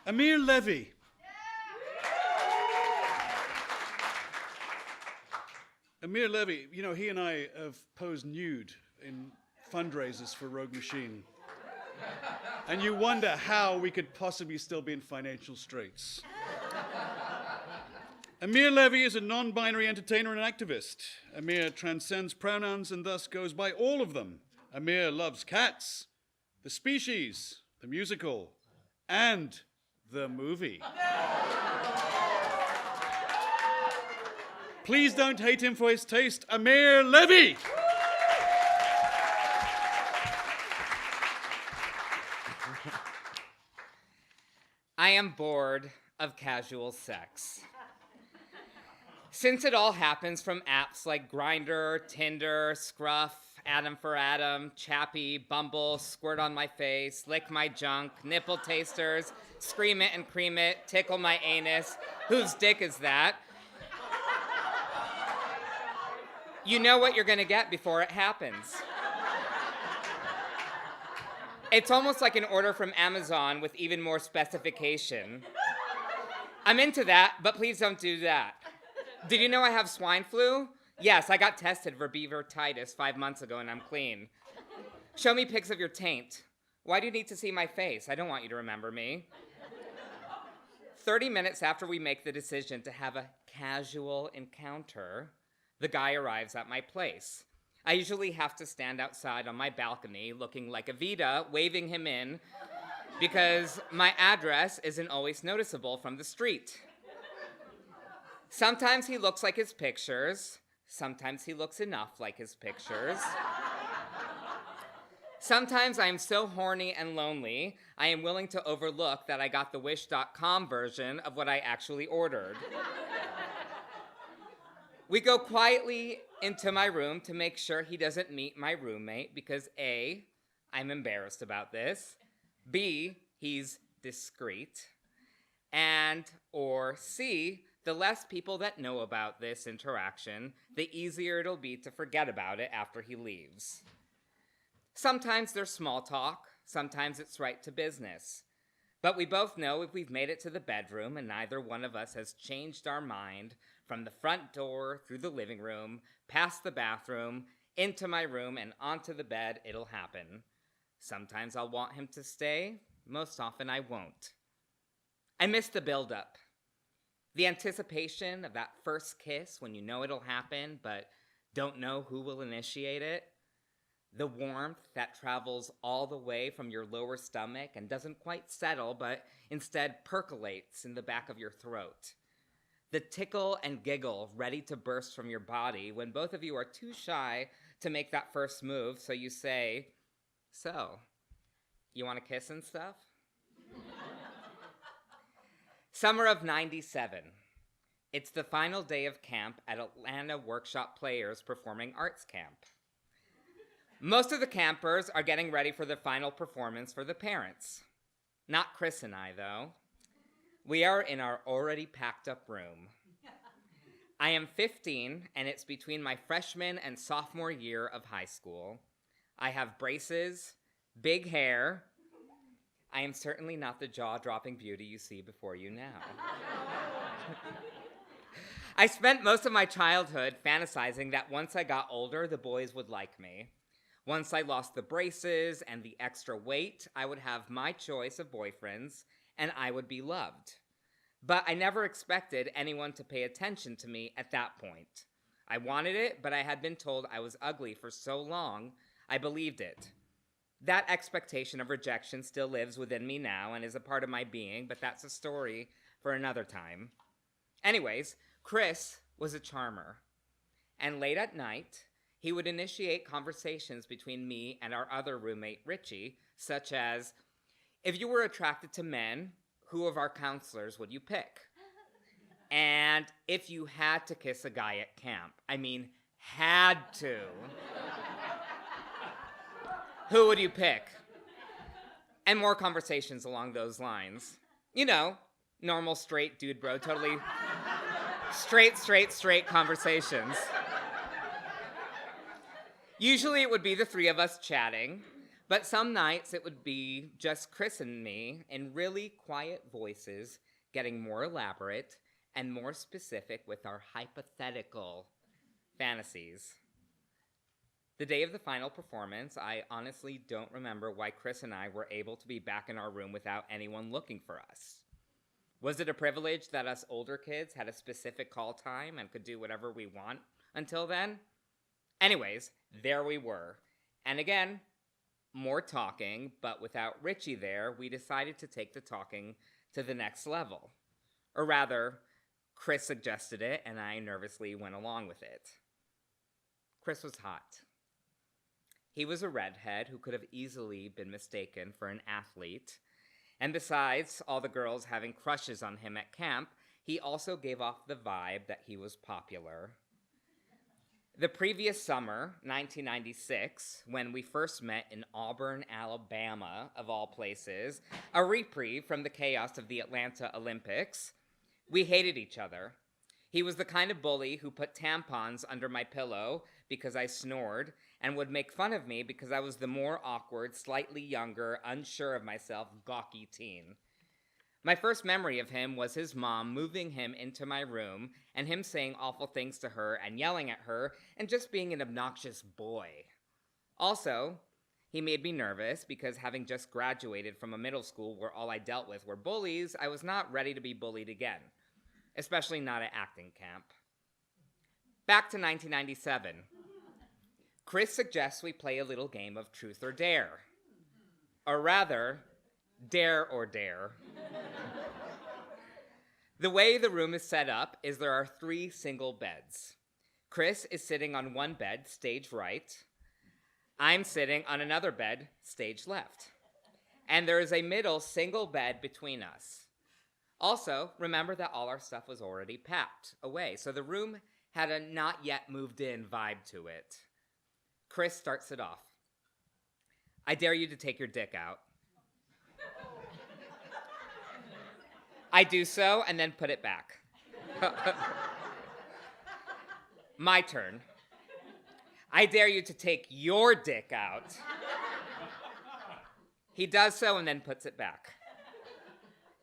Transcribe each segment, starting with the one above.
Amir Levi. Amir Levi, you know, he and I have posed nude in fundraisers for Rogue Machine. And you wonder how we could possibly still be in financial straits. Amir Levi is a non-binary entertainer and activist. Amir transcends pronouns and thus goes by all of them. Amir loves cats, the species, the musical, and the movie. Please don't hate him for his taste, Amir Levi! I am bored of casual sex. Since it all happens from apps like Grindr, Tinder, Scruff, Adam for Adam, Chappy, Bumble, Squirt on My Face, Lick My Junk, Nipple Tasters, Scream It and Cream It, Tickle My Anus, Whose Dick Is That? You know what you're gonna get before it happens. It's almost like an order from Amazon with even more specification. I'm into that, but please don't do that. Did you know I have swine flu? Yes, I got tested for beavertitis 5 months ago and I'm clean. Show me pics of your taint. Why do you need to see my face? I don't want you to remember me. 30 minutes after we make the decision to have a casual encounter, the guy arrives at my place. I usually have to stand outside on my balcony looking like a Vita, waving him in, because my address isn't always noticeable from the street. Sometimes he looks like his pictures. Sometimes he looks enough like his pictures. Sometimes I am so horny and lonely, I am willing to overlook that I got the Wish.com version of what I actually ordered. We go quietly into my room to make sure he doesn't meet my roommate because A, I'm embarrassed about this, B, he's discreet, and or C, the less people that know about this interaction, the easier it'll be to forget about it after he leaves. Sometimes there's small talk, sometimes it's right to business. But we both know if we've made it to the bedroom and neither one of us has changed our mind from the front door, through the living room, past the bathroom, into my room, and onto the bed, it'll happen. Sometimes I'll want him to stay, most often I won't. I miss the buildup. The anticipation of that first kiss when you know it'll happen, but don't know who will initiate it. The warmth that travels all the way from your lower stomach and doesn't quite settle, but instead percolates in the back of your throat. The tickle and giggle ready to burst from your body when both of you are too shy to make that first move, so you say, "So, you want to kiss and stuff?" Summer of '97. It's the final day of camp at Atlanta Workshop Players Performing Arts Camp. Most of the campers are getting ready for the final performance for the parents. Not Chris and I, though. We are in our already packed up room. I am 15, and it's between my freshman and sophomore year of high school. I have braces, big hair. I am certainly not the jaw-dropping beauty you see before you now. I spent most of my childhood fantasizing that once I got older, the boys would like me. Once I lost the braces and the extra weight, I would have my choice of boyfriends, and I would be loved. But I never expected anyone to pay attention to me at that point. I wanted it, but I had been told I was ugly for so long, I believed it. That expectation of rejection still lives within me now and is a part of my being, but that's a story for another time. Anyways, Chris was a charmer. And late at night, he would initiate conversations between me and our other roommate, Richie, such as, if you were attracted to men, who of our counselors would you pick? And if you had to kiss a guy at camp, I mean, had to, who would you pick? And more conversations along those lines. You know, normal straight dude bro, totally straight conversations. Usually it would be the three of us chatting, But some nights it would be just Chris and me in really quiet voices, getting more elaborate and more specific with our hypothetical fantasies. The day of the final performance, I honestly don't remember why Chris and I were able to be back in our room without anyone looking for us. Was it a privilege that us older kids had a specific call time and could do whatever we want until then? Anyways, there we were. And again, more talking, but without Richie there, we decided to take the talking to the next level. Or rather, Chris suggested it, and I nervously went along with it. Chris was hot. He was a redhead who could have easily been mistaken for an athlete. And besides all the girls having crushes on him at camp, he also gave off the vibe that he was popular. The previous summer, 1996, when we first met in Auburn, Alabama, of all places, a reprieve from the chaos of the Atlanta Olympics, we hated each other. He was the kind of bully who put tampons under my pillow because I snored, and would make fun of me because I was the more awkward, slightly younger, unsure of myself, gawky teen. My first memory of him was his mom moving him into my room and him saying awful things to her and yelling at her and just being an obnoxious boy. Also, he made me nervous because having just graduated from a middle school where all I dealt with were bullies, I was not ready to be bullied again, especially not at acting camp. Back to 1997. Chris suggests we play a little game of truth or dare. Or rather, dare or dare. The way the room is set up is there are 3 single beds. Chris is sitting on one bed, stage right. I'm sitting on another bed, stage left. And there is a middle single bed between us. Also, remember that all our stuff was already packed away, so the room had a not yet moved in vibe to it. Chris starts it off. I dare you to take your dick out. I do so and then put it back. My turn. I dare you to take your dick out. He does so and then puts it back.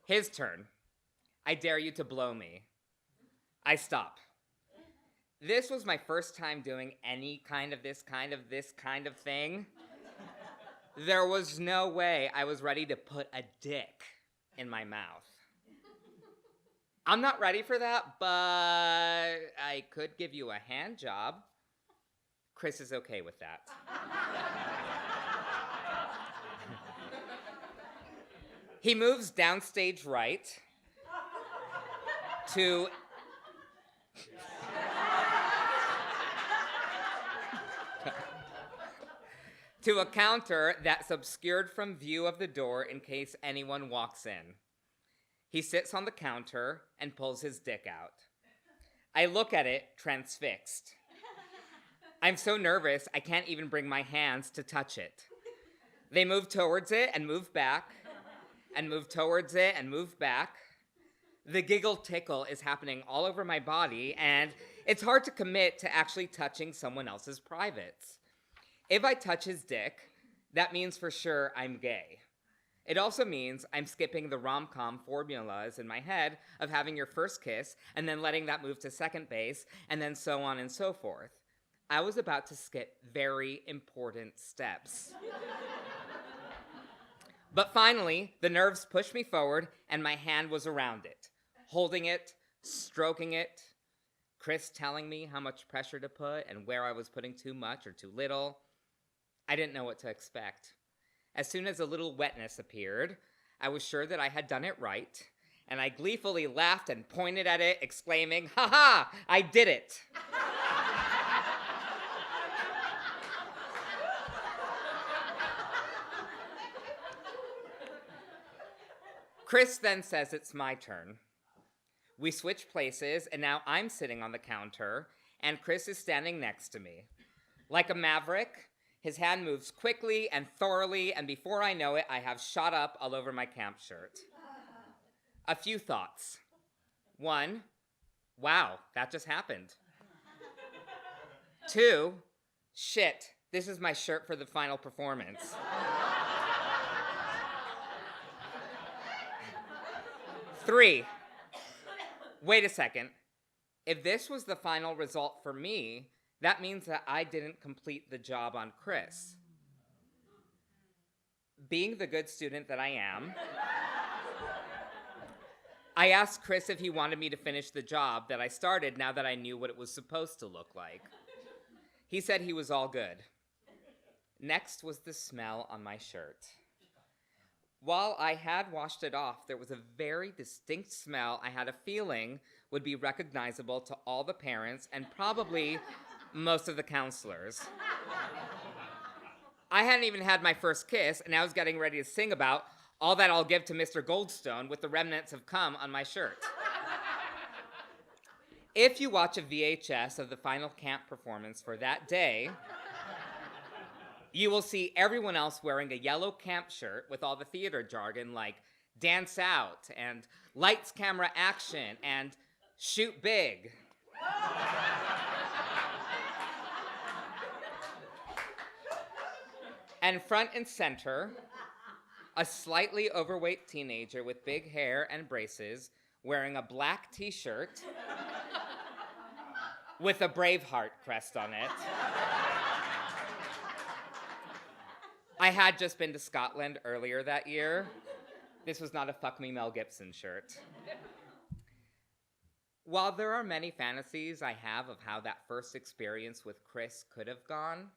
His turn. I dare you to blow me. I stop. This was my first time doing any kind of this kind of thing. There was no way I was ready to put a dick in my mouth. I'm not ready for that, but I could give you a hand job. Chris is okay with that. He moves downstage right to a counter that's obscured from view of the door in case anyone walks in. He sits on the counter and pulls his dick out. I look at it, transfixed. I'm so nervous, I can't even bring my hands to touch it. They move towards it and move back, and move towards it and move back. The giggle tickle is happening all over my body, and it's hard to commit to actually touching someone else's privates. If I touch his dick, that means for sure I'm gay. It also means I'm skipping the rom-com formulas in my head of having your first kiss and then letting that move to second base and then so on and so forth. I was about to skip very important steps. But finally, the nerves pushed me forward and my hand was around it, holding it, stroking it, Chris telling me how much pressure to put and where I was putting too much or too little. I didn't know what to expect. As soon as a little wetness appeared, I was sure that I had done it right, and I gleefully laughed and pointed at it, exclaiming, "Ha ha! I did it!" Chris then says it's my turn. We switch places, and now I'm sitting on the counter, and Chris is standing next to me. Like a maverick, his hand moves quickly and thoroughly, and before I know it, I have shot up all over my camp shirt. A few thoughts. 1, wow, that just happened. 2, shit, This is my shirt for the final performance. 3, wait a second. If this was the final result for me, that means that I didn't complete the job on Chris. Being the good student that I am, I asked Chris if he wanted me to finish the job that I started now that I knew what it was supposed to look like. He said he was all good. Next was the smell on my shirt. While I had washed it off, there was a very distinct smell I had a feeling would be recognizable to all the parents and probably most of the counselors. I hadn't even had my first kiss, and I was getting ready to sing about all that I'll give to Mr. Goldstone with the remnants of cum on my shirt. If you watch a VHS of the final camp performance for that day, you will see everyone else wearing a yellow camp shirt with all the theater jargon like dance out and lights, camera, action and shoot big. And front and center, a slightly overweight teenager with big hair and braces wearing a black t-shirt with a Braveheart crest on it. I had just been to Scotland earlier that year. This was not a fuck me Mel Gibson shirt. While there are many fantasies I have of how that first experience with Chris could have gone,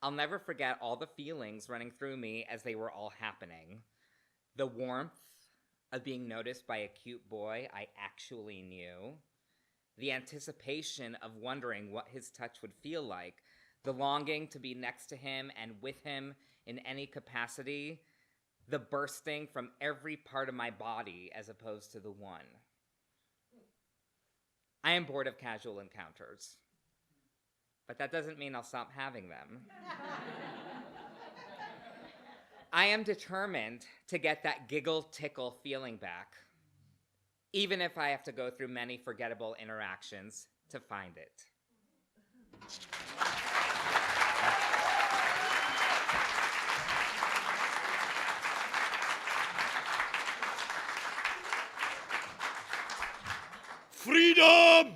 I'll never forget all the feelings running through me as they were all happening. The warmth of being noticed by a cute boy I actually knew. The anticipation of wondering what his touch would feel like. The longing to be next to him and with him in any capacity. The bursting from every part of my body as opposed to the one. I am bored of casual encounters, but that doesn't mean I'll stop having them. I am determined to get that giggle tickle feeling back, even if I have to go through many forgettable interactions to find it. Freedom!